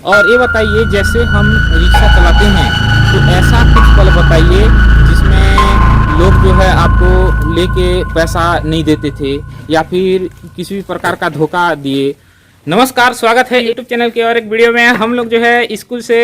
और ये बताइए, जैसे हम रिक्शा चलाते हैं तो ऐसा कुछ पल बताइए जिसमें लोग जो है आपको लेके पैसा नहीं देते थे या फिर किसी भी प्रकार का धोखा दिए। नमस्कार, स्वागत है यूट्यूब चैनल के और एक वीडियो में। हम लोग जो है स्कूल से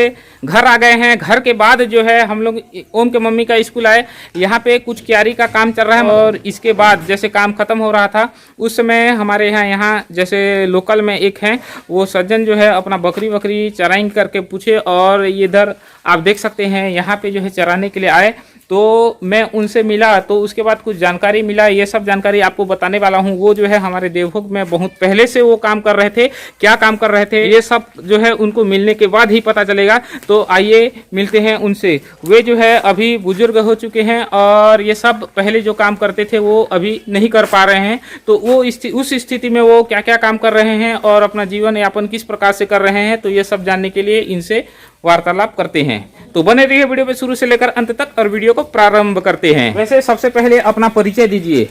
घर आ गए हैं। घर के बाद जो है हम लोग ओम के मम्मी का स्कूल आए। यहाँ पे कुछ क्यारी का काम चल रहा है और इसके बाद जैसे काम खत्म हो रहा था उस समय हमारे यहाँ जैसे लोकल में एक हैं, वो सज्जन जो है अपना बकरी चराई करके पूछे और इधर आप देख सकते हैं यहाँ पे जो है चराने के लिए आए। तो मैं उनसे मिला तो उसके बाद कुछ जानकारी मिला, ये सब जानकारी आपको बताने वाला हूँ। वो जो है हमारे देवभोग में बहुत पहले से वो काम कर रहे थे। क्या काम कर रहे थे ये सब जो है उनको मिलने के बाद ही पता चलेगा। तो आइए मिलते हैं उनसे। वे जो है अभी बुजुर्ग हो चुके हैं और ये सब पहले जो काम करते थे वो अभी नहीं कर पा रहे हैं। तो वो उस स्थिति में वो क्या क्या काम कर रहे हैं और अपना जीवन यापन किस प्रकार से कर रहे हैं, तो ये सब जानने के लिए इनसे वार्तालाप करते हैं। तो बने रहिए वीडियो पे शुरू से लेकर अंत तक और वीडियो को प्रारंभ करते हैं। वैसे सबसे पहले अपना परिचय दीजिए।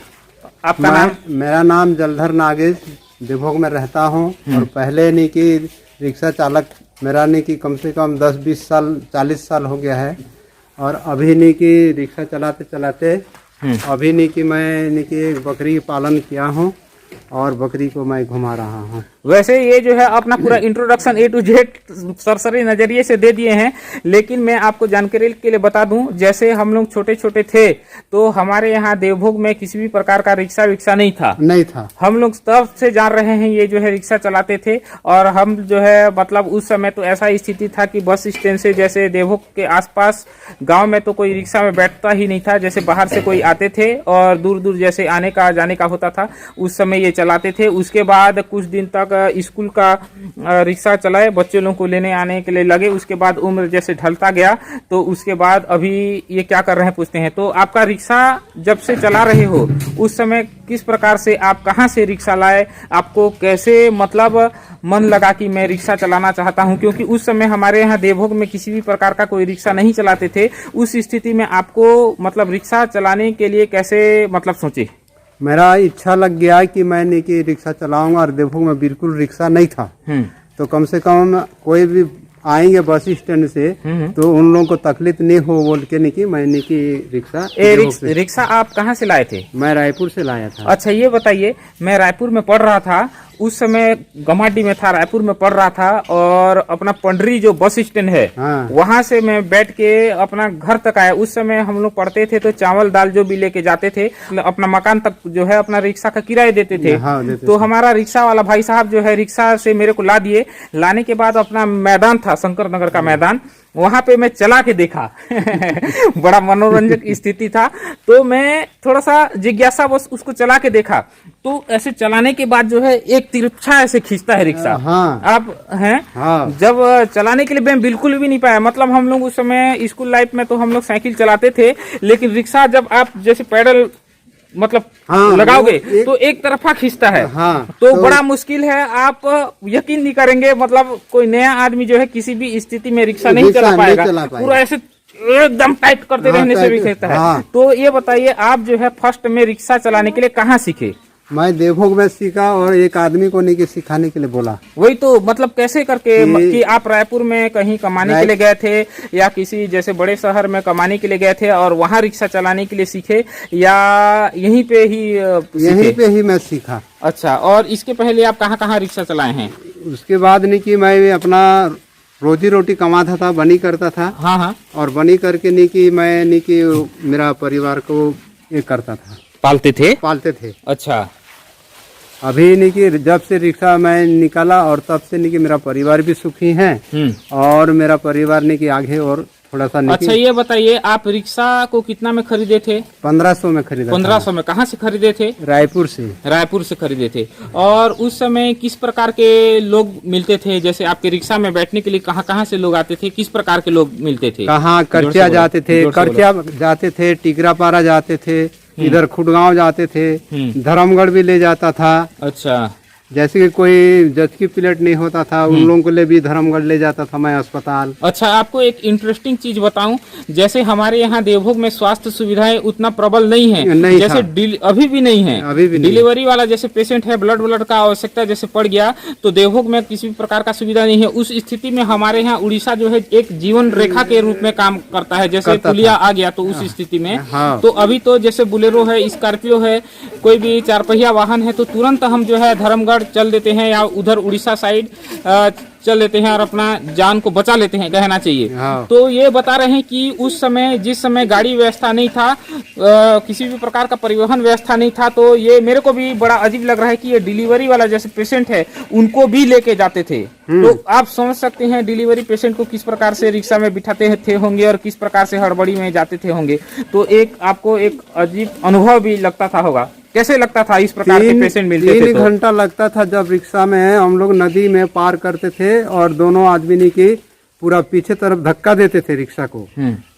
आपका नाम? मेरा नाम जलधर नागेश, देवभोग में रहता हूँ। और पहले नहीं कि रिक्शा चालक मेरा नहीं कि कम से कम 10-20 साल 40 साल हो गया है। और अभी नहीं कि रिक्शा चलाते चलाते अभी नहीं कि मैं नहीं कि एक बकरी पालन किया हूँ और बकरी को मैं घुमा रहा हूँ। वैसे ये जो है अपना पूरा इंट्रोडक्शन A to Z सरसरी नजरिए से दे दिए हैं, लेकिन मैं आपको जानकारी के लिए बता दूं, जैसे हम लोग छोटे छोटे थे तो हमारे यहाँ देवभोग में किसी भी प्रकार का रिक्शा नहीं था। हम लोग तब से जान रहे हैं ये जो है रिक्शा चलाते थे। और हम जो है मतलब उस समय तो ऐसा स्थिति था कि बस स्टैंड से जैसे देवभोग के आसपास गाँव में तो कोई रिक्शा में बैठता ही नहीं था। जैसे बाहर से कोई आते थे और दूर दूर जैसे आने का जाने का होता था उस समय ये चलाते थे। उसके बाद कुछ दिन तक स्कूल का रिक्शा चलाए, बच्चे लोगों को लेने आने के लिए लगे। उसके बाद उम्र जैसे ढलता गया तो उसके बाद अभी ये क्या कर रहे हैं पूछते हैं। तो आपका रिक्शा जब से चला रहे हो उस समय किस प्रकार से आप कहां से रिक्शा लाए, आपको कैसे मतलब मन लगा कि मैं रिक्शा चलाना चाहता हूं? क्योंकि उस समय हमारे यहाँ देवभोग में किसी भी प्रकार का कोई रिक्शा नहीं चलाते थे। उस स्थिति में आपको मतलब रिक्शा चलाने के लिए कैसे मतलब सोचे? मेरा इच्छा लग गया कि मैंने कि रिक्शा चलाऊंगा और देवभोग में बिल्कुल रिक्शा नहीं था। तो कम से कम कोई भी आएंगे बस स्टैंड से तो उन लोगों को तकलीफ नहीं हो बोल के नहीं कि मैंने कि रिक्शा आप कहाँ से लाए थे? मैं रायपुर से लाया था। अच्छा, ये बताइए, मैं रायपुर में पढ़ रहा था उस समय, गमाडी में था, रायपुर में पढ़ रहा था और अपना पंडरी जो बस स्टैंड है वहां से मैं बैठ के अपना घर तक आया। उस समय हम लोग पढ़ते थे तो चावल दाल जो भी लेके जाते थे अपना मकान तक जो है अपना रिक्शा का किराया देते थे। तो हमारा रिक्शा वाला भाई साहब जो है रिक्शा से मेरे को ला दिए। लाने के बाद अपना मैदान था शंकर नगर का मैदान, वहां पे मैं चला के देखा बड़ा मनोरंजक स्थिति था। तो मैं थोड़ा सा जिज्ञासा बस उसको चला के देखा। तो ऐसे चलाने के बाद जो है एक तिरछा ऐसे खींचता है रिक्शा। आप हैं जब चलाने के लिए मैं बिल्कुल भी नहीं पाया। मतलब हम लोग उस समय स्कूल लाइफ में तो हम लोग साइकिल चलाते थे, लेकिन रिक्शा जब आप जैसे पैडल मतलब लगाओगे तो एक तरफा खींचता है। तो बड़ा मुश्किल है। आप यकीन नहीं करेंगे, मतलब कोई नया आदमी जो है किसी भी स्थिति में रिक्शा नहीं चला पाएगा। पूरा ऐसे एकदम टाइट करते रहने से भी खींचता है। तो ये बताइए, आप जो है फर्स्ट में रिक्शा चलाने के लिए कहाँ सीखे? मैं देवभोग में सीखा और एक आदमी को नहीं कि सिखाने के लिए बोला। वही तो मतलब कैसे करके कि आप रायपुर में कहीं कमाने के लिए गए थे या किसी जैसे बड़े शहर में कमाने के लिए गए थे और वहाँ रिक्शा चलाने के लिए सीखे या यहीं पे ही मैं सीखा? अच्छा, और इसके पहले आप कहाँ कहाँ रिक्शा चलाए हैं? उसके बाद नहीं कि मैं अपना रोजी रोटी कमाता था, बनी करता था। और बनी करके नहीं कि मैं नहीं कि मेरा परिवार को ये करता था, पालते थे। अच्छा, अभी नहीं कि जब से रिक्शा मैं निकाला और तब से नहीं कि मेरा परिवार भी सुखी है और मेरा परिवार नहीं कि आगे और थोड़ा सा नहीं। अच्छा, ये बताइए, आप रिक्शा को कितना में खरीदे थे? 1500 में खरीदा। 1500 में? कहाँ से खरीदे थे? रायपुर से खरीदे थे। और उस समय किस प्रकार के लोग मिलते थे? जैसे आपके रिक्शा में बैठने के लिए कहाँ कहाँ से लोग आते थे? किस प्रकार के लोग मिलते थे? कहाँ करचिया जाते थे, टिकरापारा जाते थे, इधर खुडगांव जाते थे, धर्मगढ़ भी ले जाता था। अच्छा, जैसे कि कोई जज की प्लेट नहीं होता था, उन लोगों को लिए भी धर्मगढ़ ले जाता था मैं अस्पताल। अच्छा, आपको एक इंटरेस्टिंग चीज बताऊं, जैसे हमारे यहाँ देवभोग में स्वास्थ्य सुविधाएं उतना प्रबल नहीं है, नहीं जैसे अभी भी नहीं है। अभी भी नहीं। डिलीवरी वाला जैसे पेशेंट है, ब्लड का आवश्यकता जैसे पड़ गया तो देवभोग में किसी भी प्रकार का सुविधा नहीं है। उस स्थिति में हमारे यहाँ उड़ीसा जो है एक जीवन रेखा के रूप में काम करता है। जैसे पुलिया आ गया तो उस स्थिति में तो अभी तो जैसे बुलेरो है, स्कॉर्पियो है, कोई भी 4 पहिया वाहन है तो तुरंत हम जो है धर्मगढ़ चल देते हैं या उधर उड़ीसा साइड चल लेते हैं और अपना जान को बचा लेते हैं, कहना चाहिए। तो ये बता रहे हैं कि उस समय जिस समय गाड़ी व्यवस्था नहीं था, किसी भी प्रकार का परिवहन व्यवस्था नहीं था, तो ये मेरे को भी बड़ा अजीब लग रहा है कि ये डिलीवरी वाला जैसे पेशेंट है उनको भी लेके जाते थे। तो आप समझ सकते हैं डिलीवरी पेशेंट को किस प्रकार से रिक्शा में बिठाते थे होंगे और किस प्रकार से हड़बड़ी में जाते थे होंगे। तो एक आपको एक अजीब अनुभव भी लगता था होगा। कैसे लगता था इस प्रकार के पेशेंट मिलते थे? 3 घंटा लगता था जब रिक्शा में हम लोग नदी में पार करते थे और दोनों आदमी ने की पूरा पीछे तरफ धक्का देते थे रिक्शा को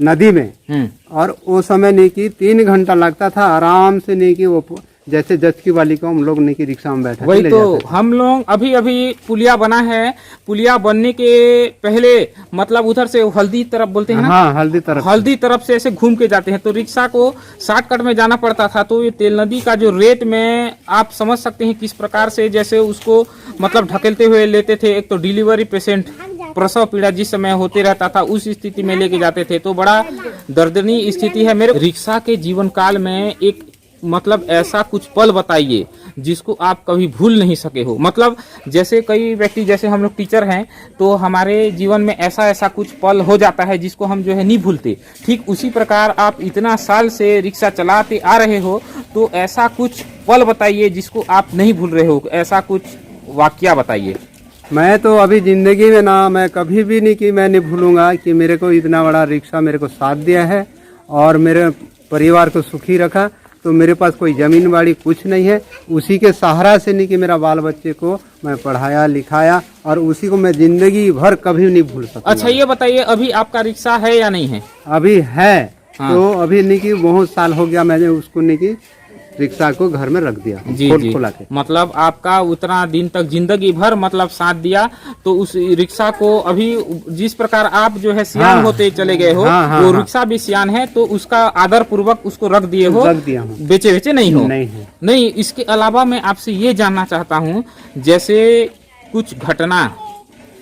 नदी में। और वो समय नहीं की 3 घंटा लगता था आराम से, नहीं की वो जैसे जज की वाली को हम लोग नहीं की रिक्शा में बैठा वही तो हम लोग अभी पुलिया बना है, पुलिया बनने के पहले मतलब उधर से हल्दी तरफ बोलते हैं ना, हाँ हल्दी तरफ से ऐसे घूम के जाते हैं तो रिक्शा को शॉर्टकट में जाना पड़ता था। तो ये तेल नदी का जो रेत में आप समझ सकते हैं किस प्रकार से जैसे उसको मतलब ढकेलते हुए लेते थे। एक तो डिलीवरी पेशेंट प्रसव पीड़ा जिस समय होते रहता था उस स्थिति में लेके जाते थे, तो बड़ा दर्दनीय स्थिति है। मेरे रिक्शा के जीवन काल में एक मतलब ऐसा कुछ पल बताइए जिसको आप कभी भूल नहीं सके हो। मतलब जैसे कई व्यक्ति, जैसे हम लोग टीचर हैं तो हमारे जीवन में ऐसा कुछ पल हो जाता है जिसको हम जो है नहीं भूलते। ठीक उसी प्रकार आप इतना साल से रिक्शा चलाते आ रहे हो तो ऐसा कुछ पल बताइए जिसको आप नहीं भूल रहे हो, ऐसा कुछ वाकया बताइए। मैं तो अभी जिंदगी में ना मैं कभी भी नहीं कि मैं नहीं भूलूंगा कि मेरे को इतना बड़ा रिक्शा मेरे को साथ दिया है और मेरे परिवार को सुखी रखा। तो मेरे पास कोई जमीन बाड़ी कुछ नहीं है, उसी के सहारा से नहीं कि मेरा बाल बच्चे को मैं पढ़ाया लिखाया और उसी को मैं जिंदगी भर कभी नहीं भूल सकता। अच्छा ये बताइए अभी आपका रिक्शा है या नहीं है? अभी है। हाँ। तो अभी नहीं कि बहुत साल हो गया मैंने उसको नहीं कि रिक्शा को घर में रख दिया जी। खोला के। मतलब आपका उतना दिन तक जिंदगी भर मतलब साथ दिया तो उस रिक्शा को अभी जिस प्रकार आप जो है सियान होते चले गए हो वो रिक्शा भी सियान है तो उसका आदर पूर्वक उसको रख दिए हो, रख दिया हूँ। बेचे नहीं हो? नहीं। इसके अलावा मैं आपसे ये जानना चाहता हूँ जैसे कुछ घटना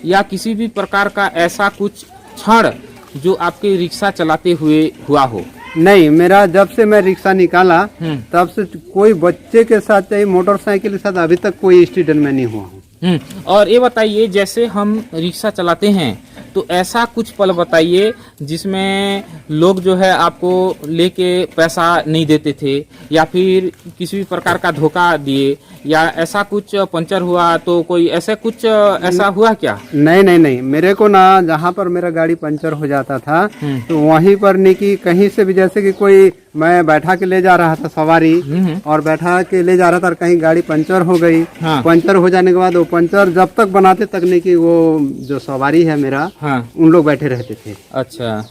या किसी भी प्रकार का ऐसा कुछ क्षण जो आपके रिक्शा चलाते हुए हुआ हो? नहीं, मेरा जब से मैं रिक्शा निकाला तब से कोई बच्चे के साथ चाहे मोटरसाइकिल के साथ अभी तक कोई एक्सीडेंट में नहीं हुआ हूँ। और ये बताइए जैसे हम रिक्शा चलाते हैं तो ऐसा कुछ पल बताइए जिसमें लोग जो है आपको लेके पैसा नहीं देते थे या फिर किसी भी प्रकार का धोखा दिए या ऐसा कुछ पंचर हुआ तो कोई ऐसा कुछ ऐसा हुआ क्या? नहीं, मेरे को ना जहाँ पर मेरा गाड़ी पंचर हो जाता था तो वहीं पर नहीं कि कहीं से भी जैसे कि कोई मैं बैठा के ले जा रहा था सवारी और बैठा के ले जा रहा था और कहीं गाड़ी पंचर हो गई। पंचर हो जाने के बाद वो पंचर जब तक बनाते तक नहीं कि वो जो सवारी है मेरा उन लोग बैठे रहते थे। अच्छा,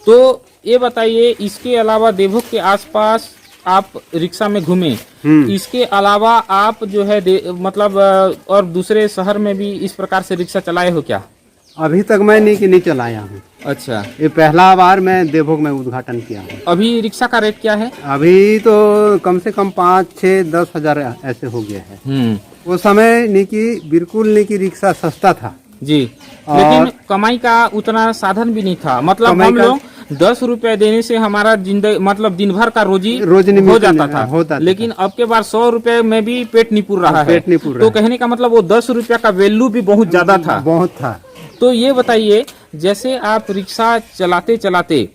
तो ये बताइए इसके अलावा देवभोग के आसपास आप रिक्शा में घूमे, इसके अलावा आप जो है मतलब और दूसरे शहर में भी इस प्रकार से रिक्शा चलाए हो क्या? अभी तक मैं नहीं चलाया हूँ। अच्छा, ये पहला बार मैं देवभोग में उद्घाटन किया हूँ। अभी रिक्शा का रेट क्या है? अभी तो कम से कम 5-6-10 हजार ऐसे हो गया है। वो समय नहीं कि बिल्कुल नहीं कि रिक्शा सस्ता था जी, लेकिन कमाई का उतना साधन भी नहीं था। मतलब हम लोग 10 रुपए देने से हमारा जिंदगी मतलब दिन भर का रोजी हो जाता था, लेकिन अब के बार 100 रुपए में भी पेट नहीं पूर रहा है। तो कहने का मतलब वो 10 रुपया का वैल्यू भी बहुत ज्यादा था। बहुत था। तो ये बताइए जैसे आप रिक्शा चलाते चलाते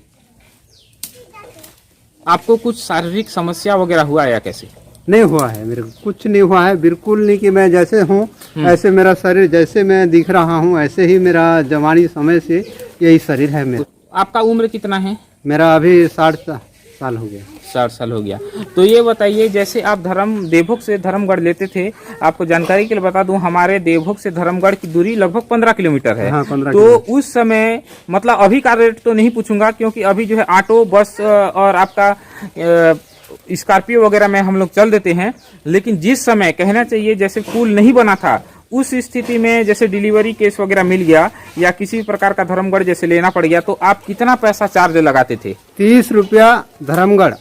आपको कुछ शारीरिक समस्या वगैरह हुआ या कैसे? नहीं हुआ है, मेरे को कुछ नहीं हुआ है, बिल्कुल नहीं कि मैं जैसे हूँ ऐसे मेरा शरीर, जैसे मैं दिख रहा हूँ ऐसे ही मेरा जवानी समय से यही शरीर है मेरा। आपका उम्र कितना है? मेरा अभी 60 साल हो गया। 60 साल हो गया। तो ये बताइए जैसे आप देवभोग से धर्मगढ़ लेते थे, आपको जानकारी के लिए बता दूं हमारे देवभोग से धर्मगढ़ की दूरी लगभग 15 किलोमीटर है। 15 तो उस समय मतलब अभी का रेट तो नहीं पूछूंगा क्योंकि अभी जो है ऑटो बस और आपका स्कॉर्पियो वगैरह में हम लोग चल देते हैं, लेकिन जिस समय कहना चाहिए जैसे पुल नहीं बना था उस स्थिति में जैसे डिलीवरी केस वगैरह मिल गया या किसी भी प्रकार का धर्मगढ़ जैसे लेना पड़ गया, तो आप कितना पैसा चार्ज लगाते थे? 30 रुपया धर्मगढ़।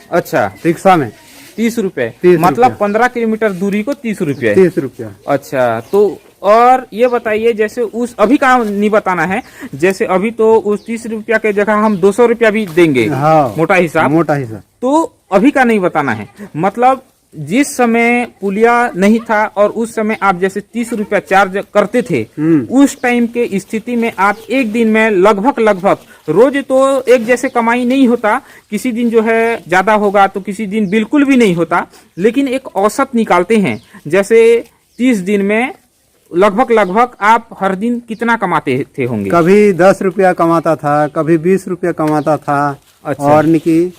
अच्छा, रिक्शा में 30 रुपए, 30 मतलब 15 किलोमीटर दूरी को 30 रुपए। 30 रुपया। अच्छा, तो और ये बताइए जैसे उस अभी का नहीं बताना है, जैसे अभी तो उस 30 रुपया के जगह हम 200 रुपया भी देंगे। हाँ, मोटा हिसाब। मोटा हिसाब। तो अभी का नहीं बताना है, मतलब जिस समय पुलिया नहीं था और उस समय आप जैसे 30 रुपया चार्ज करते थे, उस टाइम के स्थिति में आप एक दिन में लगभग रोज तो एक जैसे कमाई नहीं होता, किसी दिन जो है ज्यादा होगा तो किसी दिन बिल्कुल भी नहीं होता, लेकिन एक औसत निकालते हैं। जैसे 30 दिन में लगभग आप हर दिन कितना कमाते थे होंगे? कभी 10 रुपया कमाता था, कभी 20 रुपया कमाता था। अच्छा। और निकी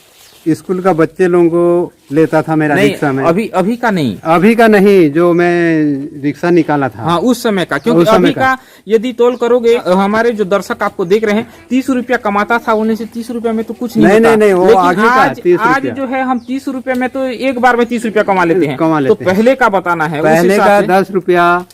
स्कूल का बच्चे लोगों को लेता था मेरा रिक्शा में। अभी का नहीं, अभी का नहीं, जो मैं रिक्शा निकाला था। हाँ, उस समय का, क्योंकि अभी का यदि तोल करोगे, हमारे जो दर्शक आपको देख रहे हैं 30 रुपया कमाता था, उन्हें से 30 रुपया में तो कुछ नहीं होता। नहीं, वो आगे का 30 आज जो है हम 30 रुपया में तो एक बार में 30 रुपया कमा लेते हैं। तो हैं। पहले का बताना है, पहले का 10 रुपया,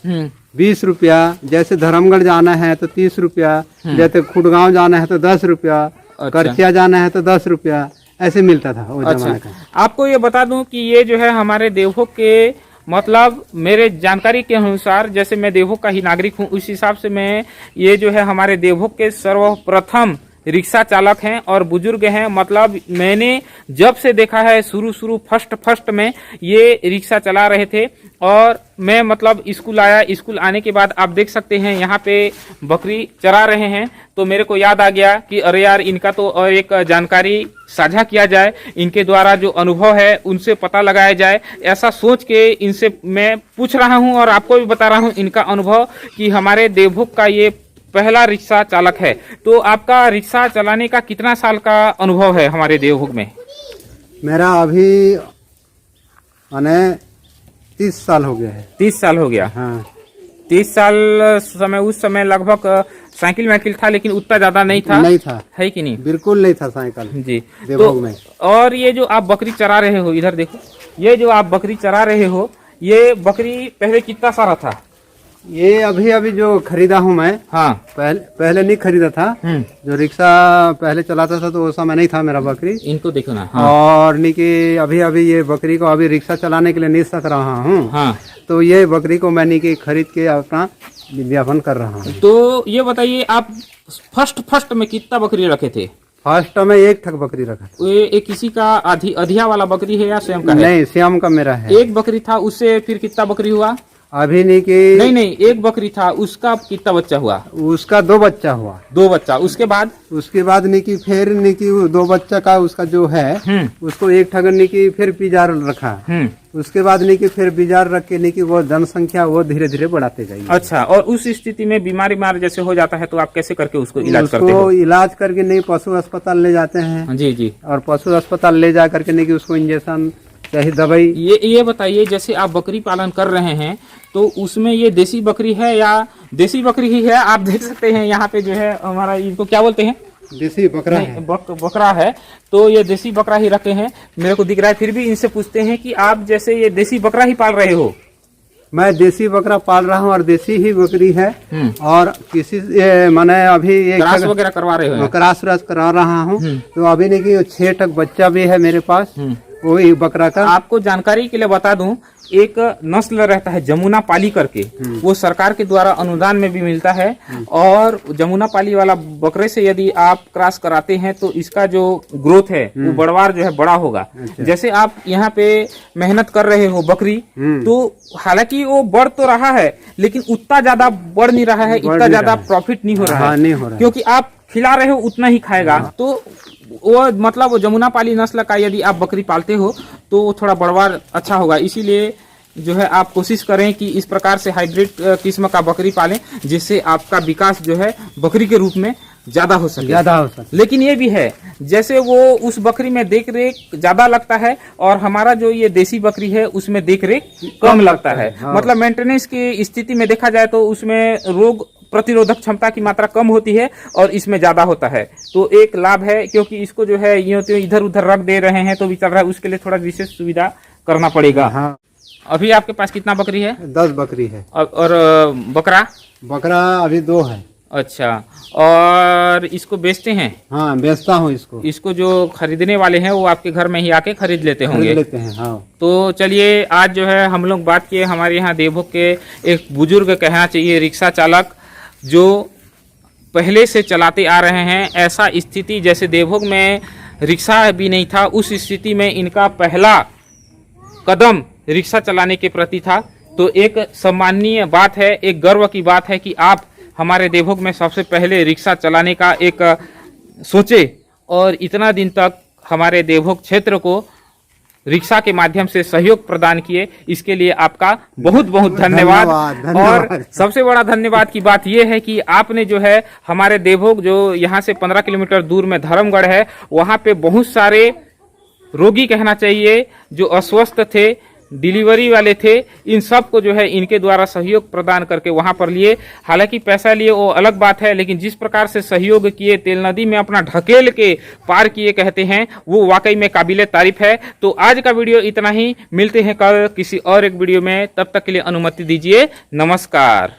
20 रुपया, जैसे धर्मगढ़ जाना है तो 30 रुपया, जैसे खुडगांव जाना है तो 10 रुपया, करछिया जाना है तो 10 रुपया, ऐसे मिलता था वो जमाने का। आपको ये बता दूं कि ये जो है हमारे देवभोग के, मतलब मेरे जानकारी के अनुसार, जैसे मैं देवभोग का ही नागरिक हूं, उस हिसाब से मैं, ये जो है हमारे देवभोग के सर्वप्रथम रिक्शा चालक हैं और बुजुर्ग हैं। मतलब मैंने जब से देखा है शुरू फर्स्ट में ये रिक्शा चला रहे थे, और मैं मतलब स्कूल आया, स्कूल आने के बाद आप देख सकते हैं यहाँ पे बकरी चरा रहे हैं, तो मेरे को याद आ गया कि अरे यार, इनका तो और एक जानकारी साझा किया जाए, इनके द्वारा जो अनुभव है उनसे पता लगाया जाए। ऐसा सोच के इनसे मैं पूछ रहा हूँ और आपको भी बता रहा हूँ इनका अनुभव कि हमारे देवभोग का ये पहला रिक्शा चालक है। तो आपका रिक्शा चलाने का कितना साल का अनुभव है हमारे देवभोग में? मेरा अभी माने 30 साल हो गया है। 30 साल हो गया। हाँ। 30 साल समय, उस समय लगभग साइकिल वाइकिल था, लेकिन उतना ज्यादा नहीं था। नहीं था, है कि नहीं? बिल्कुल नहीं था साइकिल जी। देवभोग में। और ये जो आप बकरी चरा रहे हो, इधर देखो, ये जो आप बकरी चरा रहे हो, ये बकरी पहले कितना सारा था? ये अभी जो खरीदा हूँ मैं। हाँ। पहले नहीं खरीदा था। जो रिक्शा पहले चलाता था तो वो समय नहीं था मेरा बकरी। इनको देखो ना। हाँ। और निकी अभी ये बकरी को अभी रिक्शा चलाने के लिए नहीं सक रहा हूँ। हाँ। तो ये बकरी को मैंने की खरीद के अपना विज्ञापन कर रहा हूँ। तो ये बताइए, आप फर्स्ट में कितना बकरी रखे थे? फर्स्ट में 1 ठक बकरी रखा था। ये किसी का अधिया वाला बकरी है या स्वयं का है? नहीं, स्वयं का मेरा है। एक बकरी था, उससे फिर कितना बकरी हुआ? अभी नहीं, एक बकरी था, उसका कितना बच्चा हुआ? उसका 2 बच्चा हुआ। 2 बच्चा। उसके बाद फिर 2 बच्चा का उसका जो है उसको 1 ठगन फिर बीजार रखा। उसके बाद फिर बीजार रख के वो जनसंख्या वो धीरे धीरे बढ़ाते जाएगी। अच्छा। और उस स्थिति में बीमार जैसे हो जाता है तो आप कैसे करके उसको इलाज करते हो? इलाज करके नहीं पशु अस्पताल ले जाते हैं। जी। और पशु अस्पताल ले जा करके उसको इंजेक्शन चाहे दवाई। ये बताइए, जैसे आप बकरी पालन कर रहे हैं तो उसमें ये देसी बकरी है या देसी बकरी ही है? आप देख सकते हैं यहाँ पे जो है हमारा, इनको क्या बोलते हैं? देसी बकरा है। बकरा है। तो ये देसी बकरा ही रखे हैं, मेरे को दिख रहा है। फिर भी इनसे पूछते हैं कि आप जैसे ये देसी बकरा ही पाल रहे हो? मैं देसी बकरा पाल रहा हूँ और देसी ही बकरी है। और किसी मैंने अभी क्रॉस वगैरह करवा रहे हो? क्रॉस करा रहा हूँ। तो अभी 6 ठक बच्चा भी है मेरे पास वही बकरा का। आपको जानकारी के लिए बता दूं, एक नस्ल रहता है जमुना पाली करके, वो सरकार के द्वारा अनुदान में भी मिलता है। और जमुना पाली वाला बकरे से यदि आप क्रॉस कराते हैं तो इसका जो ग्रोथ है वो बढ़वार जो है बड़ा होगा। अच्छा। जैसे आप यहाँ पे मेहनत कर रहे हो बकरी, तो हालांकि वो बढ़ तो रहा है लेकिन उतना ज्यादा बढ़ नहीं रहा है, इतना ज्यादा प्रॉफिट नहीं हो रहा है, क्योंकि आप खिला रहे हो उतना ही खाएगा। तो वो मतलब जमुना पाली नस्ल का यदि आप बकरी पालते हो तो थोड़ा बढ़वार अच्छा होगा। इसीलिए जो है आप कोशिश करें कि इस प्रकार से हाइब्रिड किस्म का बकरी पालें, जिससे आपका विकास जो है बकरी के रूप में ज्यादा हो सके। लेकिन ये भी है, जैसे वो उस बकरी में देख रेख ज्यादा लगता है और हमारा जो ये देसी बकरी है उसमें देख रेख कम लगता है। हाँ। मतलब मेंटेनेंस की स्थिति में देखा जाए तो उसमें रोग प्रतिरोधक क्षमता की मात्रा कम होती है और इसमें ज़्यादा होता है। तो एक लाभ है, क्योंकि इसको जो है यूँ तो इधर उधर रख दे रहे हैं तो भी चल रहा है, उसके लिए थोड़ा विशेष सुविधा करना पड़ेगा। हाँ, अभी आपके पास कितना बकरी है? 10 बकरी है। और बकरा? बकरा अभी 2 है। अच्छा, और इसको बेचते हैं? हाँ, बेचता हूँ इसको। इसको जो खरीदने वाले हैं वो आपके घर में ही आके खरीद लेते होंगे? खरीद लेते हैं, हाँ। तो चलिए, आज जो है हम लोग बात किए हमारे यहाँ देवभोग के एक बुजुर्ग, कहना चाहिए रिक्शा चालक, जो पहले से चलाते आ रहे हैं। ऐसा स्थिति जैसे देवभोग में रिक्शा भी नहीं था, उस स्थिति में इनका पहला कदम रिक्शा चलाने के प्रति था। तो एक सम्माननीय बात है, एक गर्व की बात है कि आप हमारे देवभोग में सबसे पहले रिक्शा चलाने का एक सोचे और इतना दिन तक हमारे देवभोग क्षेत्र को रिक्शा के माध्यम से सहयोग प्रदान किए। इसके लिए आपका बहुत बहुत धन्यवाद। और सबसे बड़ा धन्यवाद की बात यह है कि आपने जो है हमारे देवभोग, जो यहाँ से 15 किलोमीटर दूर में धर्मगढ़ है, वहाँ पे बहुत सारे रोगी, कहना चाहिए, जो अस्वस्थ थे, डिलीवरी वाले थे, इन सब को जो है इनके द्वारा सहयोग प्रदान करके वहां पर लिए। हालांकि पैसा लिए वो अलग बात है, लेकिन जिस प्रकार से सहयोग किए, तेल नदी में अपना ढकेल के पार किए, कहते हैं, वो वाकई में काबिले तारीफ है। तो आज का वीडियो इतना ही, मिलते हैं कल किसी और एक वीडियो में, तब तक के लिए अनुमति दीजिए, नमस्कार।